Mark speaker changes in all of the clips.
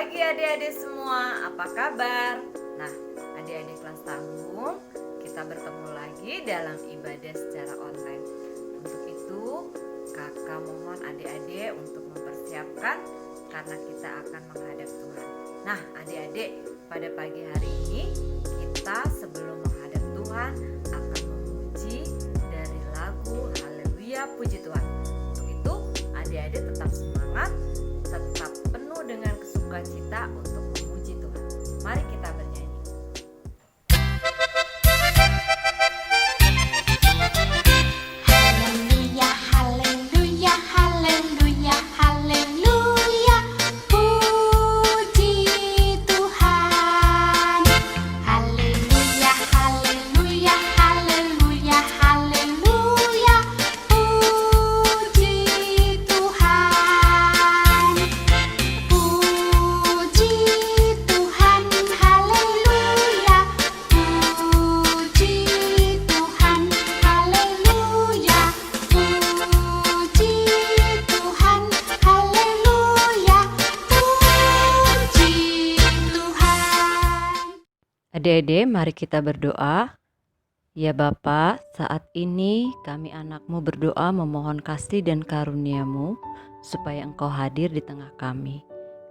Speaker 1: pagi adik-adik semua, apa kabar? Nah, adik-adik kelas tanggung, kita bertemu lagi dalam ibadah secara online. Untuk itu, kakak mohon adik-adik untuk mempersiapkan karena kita akan menghadap Tuhan. Nah, adik-adik, pada pagi hari ini kita sebelum menghadap Tuhan akan memuji dari lagu Haleluya Puji Tuhan. Untuk itu, adik-adik tetap semangat, tetap penuh dengan sukacita untuk memuji Tuhan. Mari kita bernyanyi.
Speaker 2: Haleluya, haleluya, haleluya, haleluya, puji Tuhan. Haleluya, haleluya, haleluya, haleluya, puji Tuhan. Puji Tuhan, haleluya, puji Tuhan, haleluya, puji Tuhan, haleluya, puji Tuhan.
Speaker 3: Adik-adik, mari kita berdoa. Ya Bapa, saat ini kami anakmu berdoa memohon kasih dan karunia-Mu supaya Engkau hadir di tengah kami.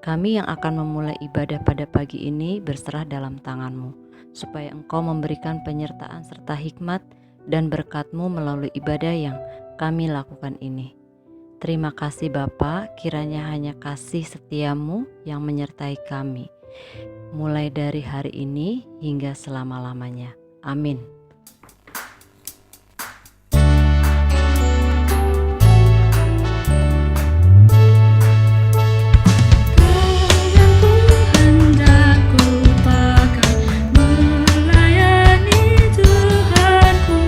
Speaker 3: Kami yang akan memulai ibadah pada pagi ini berserah dalam tangan-Mu, supaya Engkau memberikan penyertaan serta hikmat dan berkat-Mu melalui ibadah yang kami lakukan ini. Terima kasih Bapa, kiranya hanya kasih setia-Mu yang menyertai kami, mulai dari hari ini hingga selama-lamanya. Amin.
Speaker 4: Hendakku pakai melayani Tuhanku,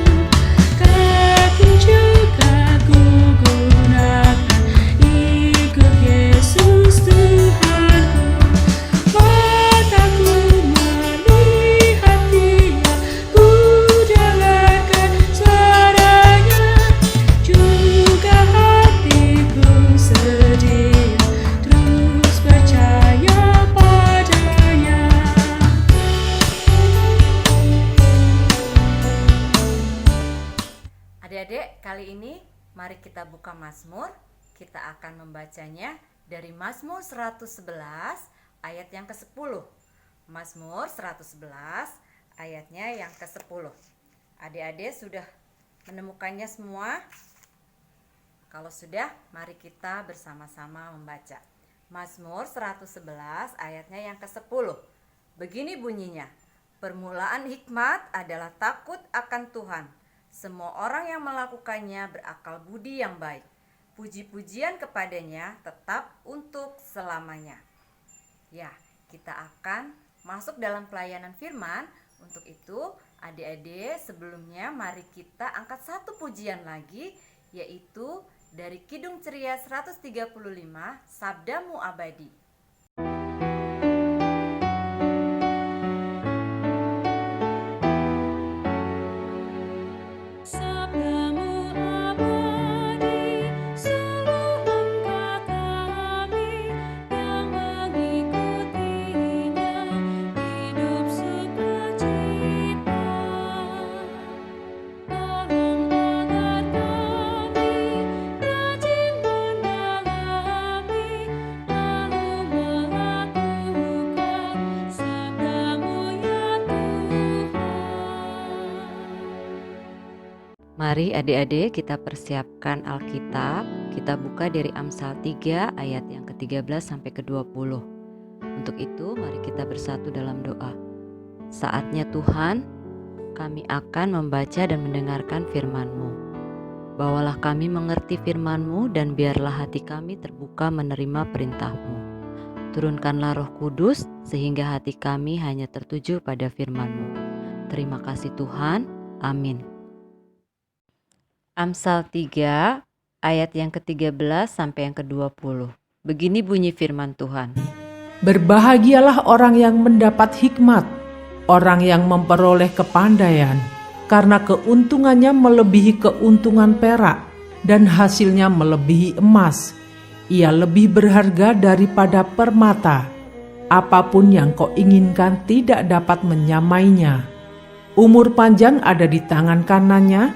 Speaker 4: kaki juga ku gunakan ikut Yesus Tuhanku. Mataku melihat Dia, ku dengarkan suaranya, juga hatiku sedia terus percaya padanya.
Speaker 1: Adik-adik, kali ini mari kita buka Mazmur. Kita akan membacanya dari Mazmur 111 ayat yang ke-10. Mazmur 111 ayatnya yang ke-10. Adik-adik sudah menemukannya semua? Kalau sudah, mari kita bersama-sama membaca. Mazmur 111 ayatnya yang ke-10. Begini bunyinya. Permulaan hikmat adalah takut akan Tuhan. Semua orang yang melakukannya berakal budi yang baik. Puji-pujian kepadanya tetap untuk selamanya. Ya, kita akan masuk dalam pelayanan firman. Untuk itu, adik-adik sebelumnya mari kita angkat satu pujian lagi, yaitu dari Kidung Ceria 135, Sabdamu Abadi.
Speaker 4: Sabdamu abadi, seluruh kami yang mengikutinya hidup sukacita. Tolong agar kami rajin mendalami, lalu melakukan sabdamu ya Tuhan.
Speaker 3: Mari adik-adik kita persiapkan Alkitab. Kita buka dari Amsal 3 ayat yang ke-13 sampai ke-20. Untuk itu mari kita bersatu dalam doa. Saatnya Tuhan, kami akan membaca dan mendengarkan firman-Mu. Bawalah kami mengerti firman-Mu dan biarlah hati kami terbuka menerima perintah-Mu. Turunkanlah Roh Kudus sehingga hati kami hanya tertuju pada firman-Mu. Terima kasih Tuhan. Amin. Amsal 3 ayat yang ke-13 sampai yang ke-20. Begini bunyi firman Tuhan.
Speaker 5: Berbahagialah orang yang mendapat hikmat, orang yang memperoleh kepandaian, karena keuntungannya melebihi keuntungan perak dan hasilnya melebihi emas. Ia lebih berharga daripada permata. Apapun yang kau inginkan tidak dapat menyamainya. Umur panjang ada di tangan kanannya,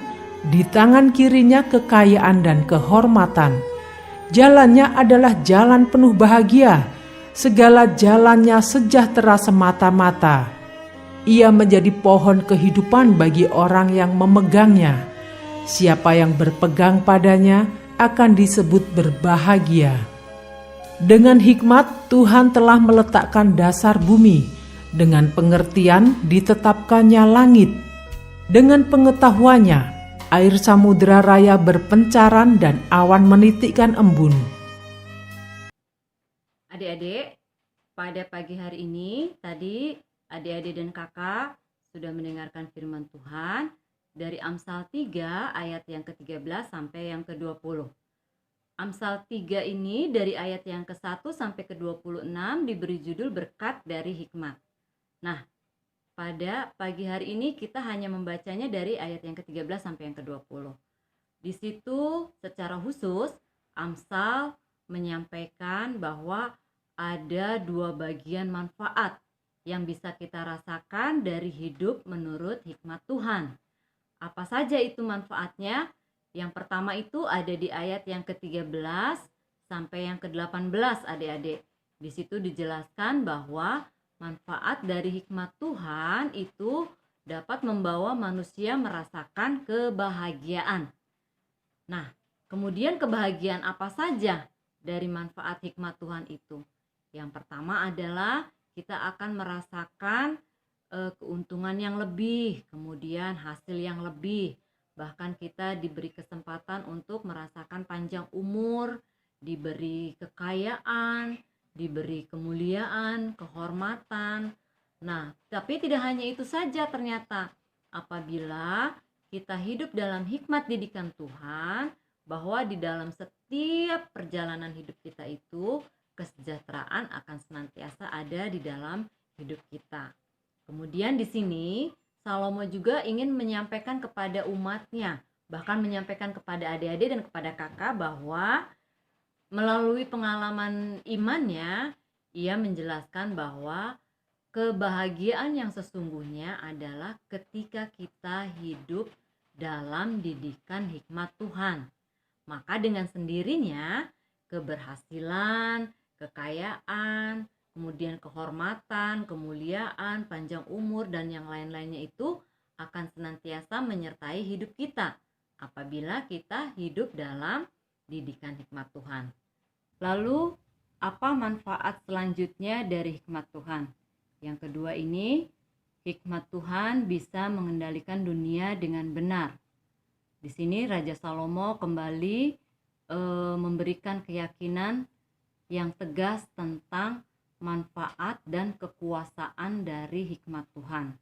Speaker 5: di tangan kirinya kekayaan dan kehormatan. Jalannya adalah jalan penuh bahagia, segala jalannya sejahtera semata-mata. Ia menjadi pohon kehidupan bagi orang yang memegangnya. Siapa yang berpegang padanya akan disebut berbahagia. Dengan hikmat Tuhan telah meletakkan dasar bumi, dengan pengertian ditetapkannya langit. Dengan pengetahuannya air samudera raya berpencaran dan awan menitikkan embun.
Speaker 3: Adik-adik, pada pagi hari ini tadi adik-adik dan kakak sudah mendengarkan firman Tuhan dari Amsal 3 ayat yang ke-13 sampai yang ke-20. Amsal 3 ini dari ayat yang ke-1 sampai ke-26 diberi judul berkat dari hikmat. Nah, pada pagi hari ini kita hanya membacanya dari ayat yang ke-13 sampai yang ke-20. Di situ secara khusus Amsal menyampaikan bahwa ada 2 bagian manfaat yang bisa kita rasakan dari hidup menurut hikmat Tuhan. Apa saja itu manfaatnya? Yang pertama itu ada di ayat yang ke-13 sampai yang ke-18 adik-adik. Di situ dijelaskan bahwa manfaat dari hikmat Tuhan itu dapat membawa manusia merasakan kebahagiaan. Nah, kemudian kebahagiaan apa saja dari manfaat hikmat Tuhan itu? Yang pertama adalah kita akan merasakan keuntungan yang lebih, kemudian hasil yang lebih. Bahkan kita diberi kesempatan untuk merasakan panjang umur, diberi kekayaan, diberi kemuliaan, kehormatan. Nah, tapi tidak hanya itu saja ternyata. Apabila kita hidup dalam hikmat didikan Tuhan, bahwa di dalam setiap perjalanan hidup kita itu, kesejahteraan akan senantiasa ada di dalam hidup kita. Kemudian di sini Salomo juga ingin menyampaikan kepada umatnya, bahkan menyampaikan kepada adik-adik dan kepada kakak bahwa melalui pengalaman imannya, ia menjelaskan bahwa kebahagiaan yang sesungguhnya adalah ketika kita hidup dalam didikan hikmat Tuhan. Maka dengan sendirinya keberhasilan, kekayaan, kemudian kehormatan, kemuliaan, panjang umur, dan yang lain-lainnya itu akan senantiasa menyertai hidup kita apabila kita hidup dalam didikan hikmat Tuhan. Lalu, apa manfaat selanjutnya dari hikmat Tuhan? Yang kedua ini, hikmat Tuhan bisa mengendalikan dunia dengan benar. Di sini Raja Salomo kembali memberikan keyakinan yang tegas tentang manfaat dan kekuasaan dari hikmat Tuhan.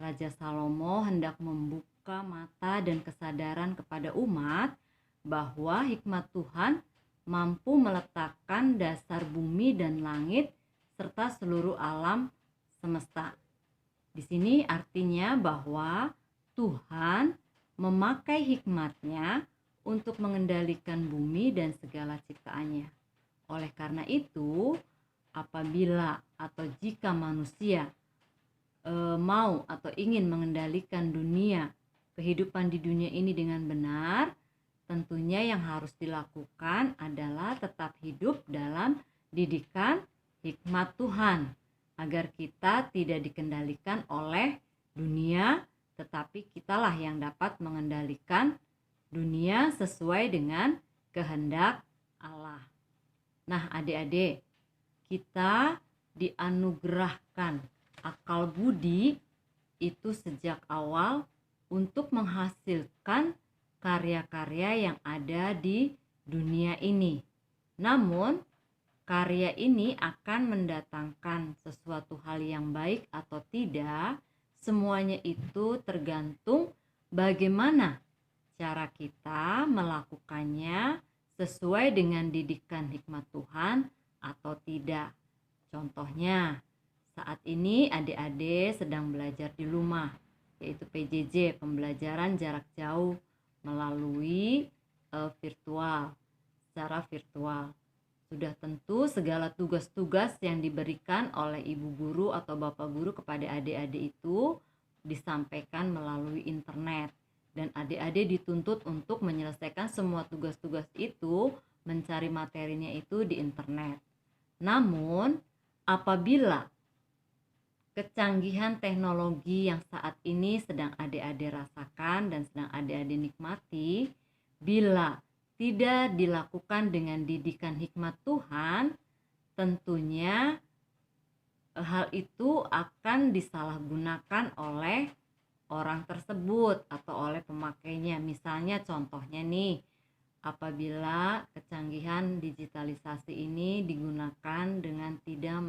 Speaker 3: Raja Salomo hendak membuka mata dan kesadaran kepada umat bahwa hikmat Tuhan mampu meletakkan dasar bumi dan langit serta seluruh alam semesta. Di sini artinya bahwa Tuhan memakai hikmatnya untuk mengendalikan bumi dan segala ciptaannya. Oleh karena itu, apabila atau jika manusia mau atau ingin mengendalikan dunia, kehidupan di dunia ini dengan benar, tentunya yang harus dilakukan adalah tetap hidup dalam didikan hikmat Tuhan, agar kita tidak dikendalikan oleh dunia, tetapi kitalah yang dapat mengendalikan dunia sesuai dengan kehendak Allah. Nah, adik-adik, kita dianugerahkan akal budi itu sejak awal untuk menghasilkan karya-karya yang ada di dunia ini. Namun, karya ini akan mendatangkan sesuatu hal yang baik atau tidak, semuanya itu tergantung bagaimana cara kita melakukannya sesuai dengan didikan hikmat Tuhan atau tidak. Contohnya, saat ini adik-adik sedang belajar di rumah, yaitu PJJ, pembelajaran jarak jauh melalui secara virtual. Sudah tentu segala tugas-tugas yang diberikan oleh ibu guru atau bapak guru kepada adik-adik itu disampaikan melalui internet, dan adik-adik dituntut untuk menyelesaikan semua tugas-tugas itu, mencari materinya itu di internet. Namun apabila kecanggihan teknologi yang saat ini sedang adik-adik rasakan dan sedang adik-adik nikmati, bila tidak dilakukan dengan didikan hikmat Tuhan, tentunya hal itu akan disalahgunakan oleh orang tersebut atau oleh pemakainya. Misalnya contohnya nih, apabila kecanggihan digitalisasi ini digunakan dengan tidak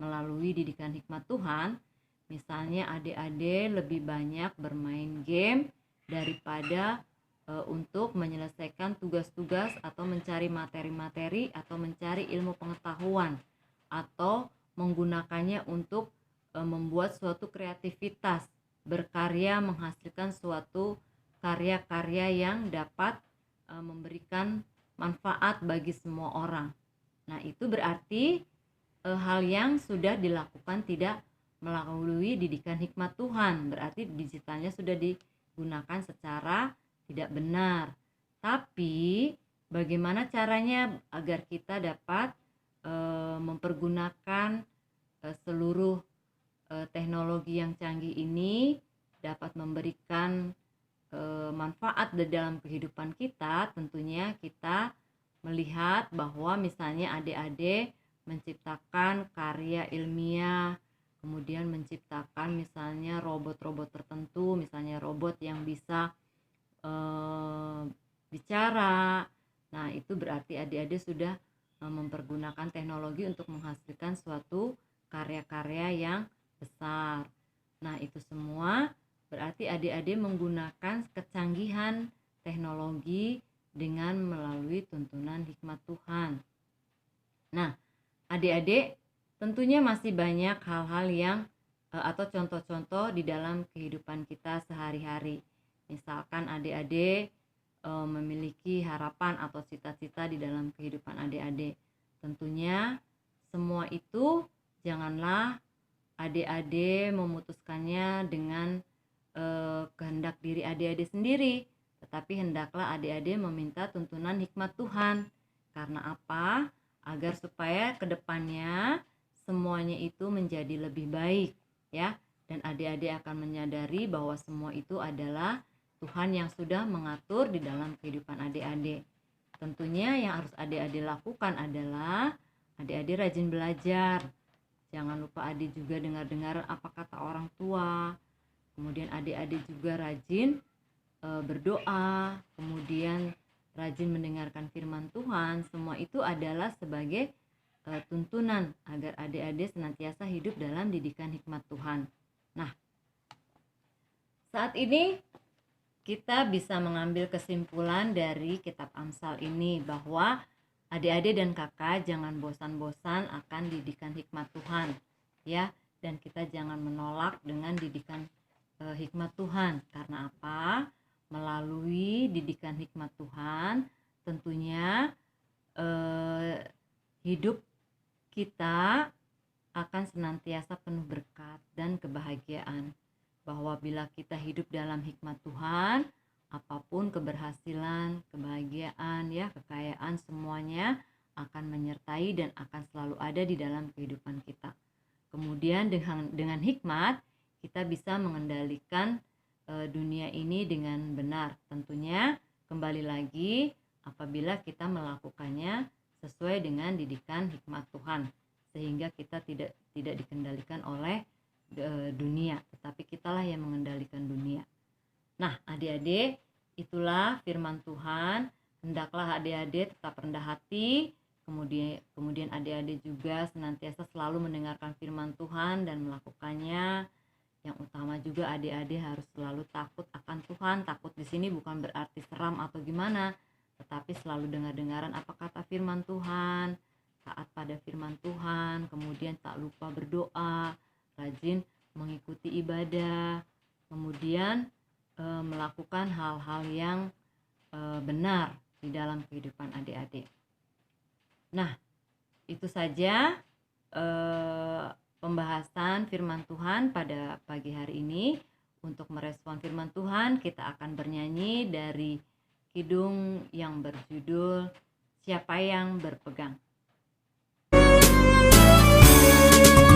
Speaker 3: melalui didikan hikmat Tuhan, misalnya adik-adik lebih banyak bermain game daripada untuk menyelesaikan tugas-tugas atau mencari materi-materi atau mencari ilmu pengetahuan, atau menggunakannya untuk membuat suatu kreativitas, berkarya, menghasilkan suatu karya-karya yang dapat memberikan manfaat bagi semua orang. Nah, itu berarti hal yang sudah dilakukan tidak melalui didikan hikmat Tuhan, berarti digitalnya sudah digunakan secara tidak benar. Tapi bagaimana caranya agar kita dapat mempergunakan seluruh teknologi yang canggih ini dapat memberikan manfaat di dalam kehidupan kita? Tentunya kita melihat bahwa misalnya adik-adik menciptakan karya ilmiah, kemudian menciptakan misalnya robot-robot tertentu, misalnya robot yang bisa bicara. Nah, itu berarti adik-adik sudah mempergunakan teknologi untuk menghasilkan suatu karya-karya yang besar. Nah, itu semua berarti adik-adik menggunakan kecanggihan teknologi dengan melalui tuntunan hikmat Tuhan. Nah, adik-adik tentunya masih banyak hal-hal yang atau contoh-contoh di dalam kehidupan kita sehari-hari. Misalkan adik-adik memiliki harapan atau cita-cita di dalam kehidupan adik-adik. Tentunya semua itu janganlah adik-adik memutuskannya dengan kehendak diri adik-adik sendiri, tetapi hendaklah adik-adik meminta tuntunan hikmat Tuhan. Karena apa? Agar supaya kedepannya semuanya itu menjadi lebih baik, ya. Dan adik-adik akan menyadari bahwa semua itu adalah Tuhan yang sudah mengatur di dalam kehidupan adik-adik. Tentunya yang harus adik-adik lakukan adalah adik-adik rajin belajar. Jangan lupa adik juga dengar-dengar apa kata orang tua. Kemudian adik-adik juga rajin berdoa, kemudian rajin mendengarkan firman Tuhan. Semua itu adalah sebagai tuntunan agar adik-adik senantiasa hidup dalam didikan hikmat Tuhan. Nah, saat ini kita bisa mengambil kesimpulan dari kitab Amsal ini bahwa adik-adik dan kakak jangan bosan-bosan akan didikan hikmat Tuhan, ya. Dan kita jangan menolak dengan didikan hikmat Tuhan. Karena apa? Melalui didikan hikmat Tuhan tentunya hidup kita akan senantiasa penuh berkat dan kebahagiaan. Bahwa bila kita hidup dalam hikmat Tuhan, apapun keberhasilan, kebahagiaan, ya, kekayaan, semuanya akan menyertai dan akan selalu ada di dalam kehidupan kita. Kemudian dengan hikmat kita bisa mengendalikan dunia ini dengan benar. Tentunya kembali lagi apabila kita melakukannya sesuai dengan didikan hikmat Tuhan, sehingga kita tidak dikendalikan oleh dunia, tetapi kitalah yang mengendalikan dunia. Nah, adik-adik, itulah firman Tuhan. Hendaklah adik-adik tetap rendah hati, kemudian adik-adik juga senantiasa selalu mendengarkan firman Tuhan dan melakukannya. Yang utama juga adik-adik harus selalu takut akan Tuhan. Takut di sini bukan berarti seram atau gimana, tetapi selalu dengar-dengaran apa kata firman Tuhan, taat pada firman Tuhan, kemudian tak lupa berdoa, rajin mengikuti ibadah, kemudian melakukan hal-hal yang benar di dalam kehidupan adik-adik. Nah, itu saja pembahasan firman Tuhan pada pagi hari ini. Untuk merespon firman Tuhan, kita akan bernyanyi dari kidung yang berjudul Siapa yang Berpegang.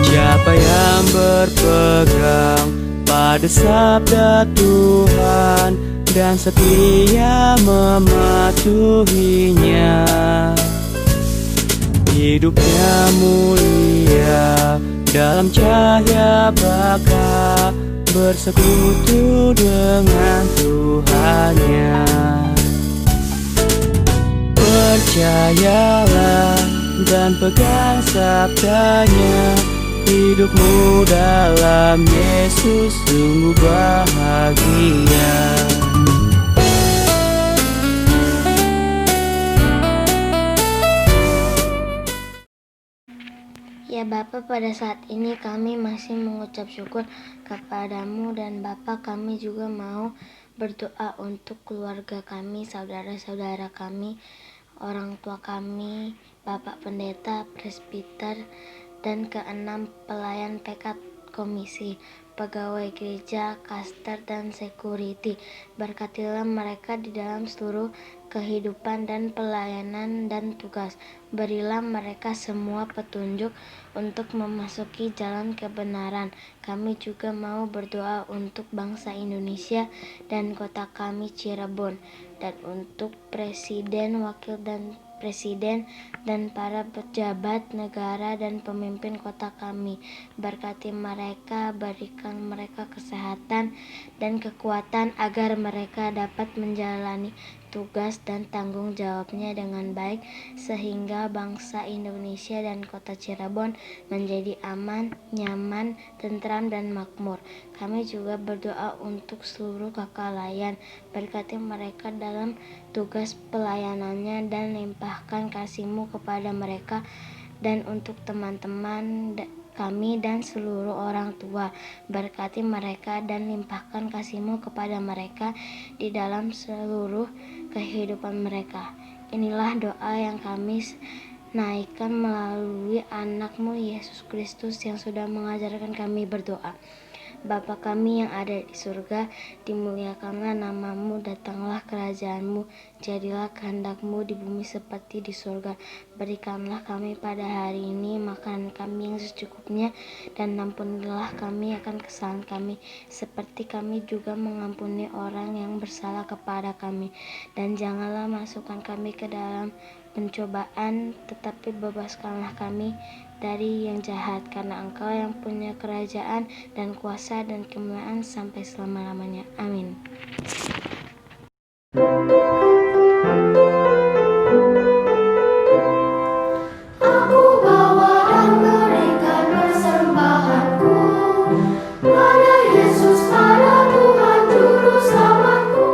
Speaker 6: Siapa yang berpegang pada sabda Tuhan dan setia mematuhinya, hidupnya mulia dalam cahaya baka, bersekutu dengan Tuhannya. Percayalah dan pegang sabdanya, hidupmu dalam Yesus sungguh bahagia.
Speaker 7: Ya Bapa, pada saat ini kami masih mengucap syukur kepadamu, dan Bapa, kami juga mau berdoa untuk keluarga kami, saudara-saudara kami, orang tua kami, Bapak Pendeta, Presbiter, dan keenam pelayan pekat komisi, pegawai gereja, kaster, dan security. Berkatilah mereka di dalam seluruh kehidupan dan pelayanan dan tugas. Berilah mereka semua petunjuk untuk memasuki jalan kebenaran. Kami juga mau berdoa untuk bangsa Indonesia dan kota kami Cirebon, dan untuk presiden, wakil dan presiden, dan para pejabat negara dan pemimpin kota kami. Berkati mereka, berikan mereka kesehatan dan kekuatan agar mereka dapat menjalani tugas dan tanggung jawabnya dengan baik, sehingga bangsa Indonesia dan kota Cirebon menjadi aman, nyaman, tentram, dan makmur. Kami juga berdoa untuk seluruh kakak layan. Berkati mereka dalam tugas pelayanannya dan limpahkan kasih-Mu kepada mereka, dan untuk teman-teman kami dan seluruh orang tua. Berkati mereka dan limpahkan kasih-Mu kepada mereka di dalam seluruh kehidupan mereka. Inilah doa yang kami naikkan melalui anak-Mu Yesus Kristus yang sudah mengajarkan kami berdoa. Bapa kami yang ada di surga, dimuliakanlah nama-Mu, datanglah kerajaan-Mu, jadilah kehendak-Mu di bumi seperti di surga. Berikanlah kami pada hari ini makanan kami yang secukupnya, dan ampunilah kami akan kesalahan kami, seperti kami juga mengampuni orang yang bersalah kepada kami. Dan janganlah masukkan kami ke dalam pencobaan, tetapi bebaskanlah kami dari yang jahat, karena Engkau yang punya kerajaan dan kuasa dan kemuliaan sampai selama-lamanya. Amin.
Speaker 2: Aku bawa dan berikan persembahanku pada Yesus, pada Tuhan Juru Selamatku.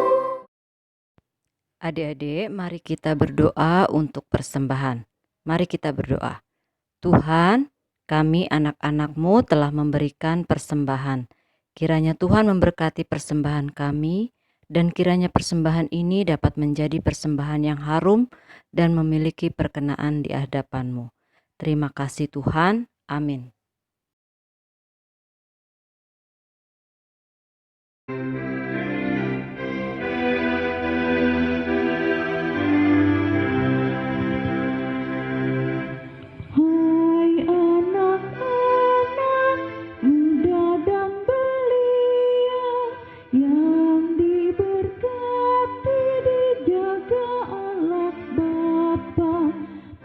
Speaker 3: Adik-adik, mari kita berdoa untuk persembahan. Mari kita berdoa. Tuhan, kami anak-anak-Mu telah memberikan persembahan. Kiranya Tuhan memberkati persembahan kami, dan kiranya persembahan ini dapat menjadi persembahan yang harum dan memiliki perkenaan di hadapan-Mu. Terima kasih Tuhan. Amin.
Speaker 4: Hai anak-anak muda dan belia yang diberkati dijaga Allah Bapa,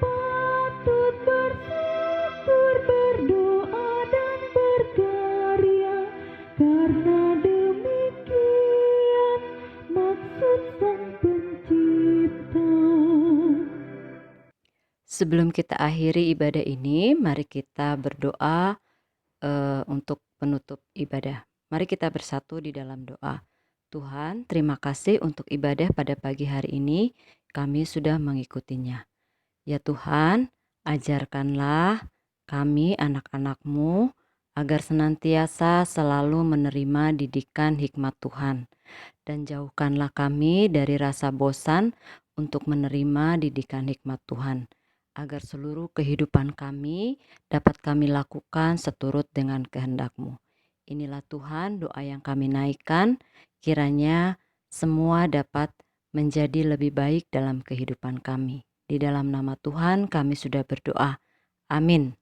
Speaker 4: patut bersyukur, berdoa dan berkarya, karena demikian maksud Sang Pencipta.
Speaker 3: Sebelum kita akhiri ibadah ini, mari kita berdoa untuk penutup ibadah. Mari kita bersatu di dalam doa. Tuhan, terima kasih untuk ibadah pada pagi hari ini. Kami sudah mengikutinya. Ya Tuhan, ajarkanlah kami anak-anak-Mu agar senantiasa selalu menerima didikan hikmat Tuhan. Dan jauhkanlah kami dari rasa bosan untuk menerima didikan hikmat Tuhan. agar seluruh kehidupan kami dapat kami lakukan seturut dengan kehendak-Mu. Inilah Tuhan doa yang kami naikkan, kiranya semua dapat menjadi lebih baik dalam kehidupan kami. Di dalam nama Tuhan kami sudah berdoa. Amin.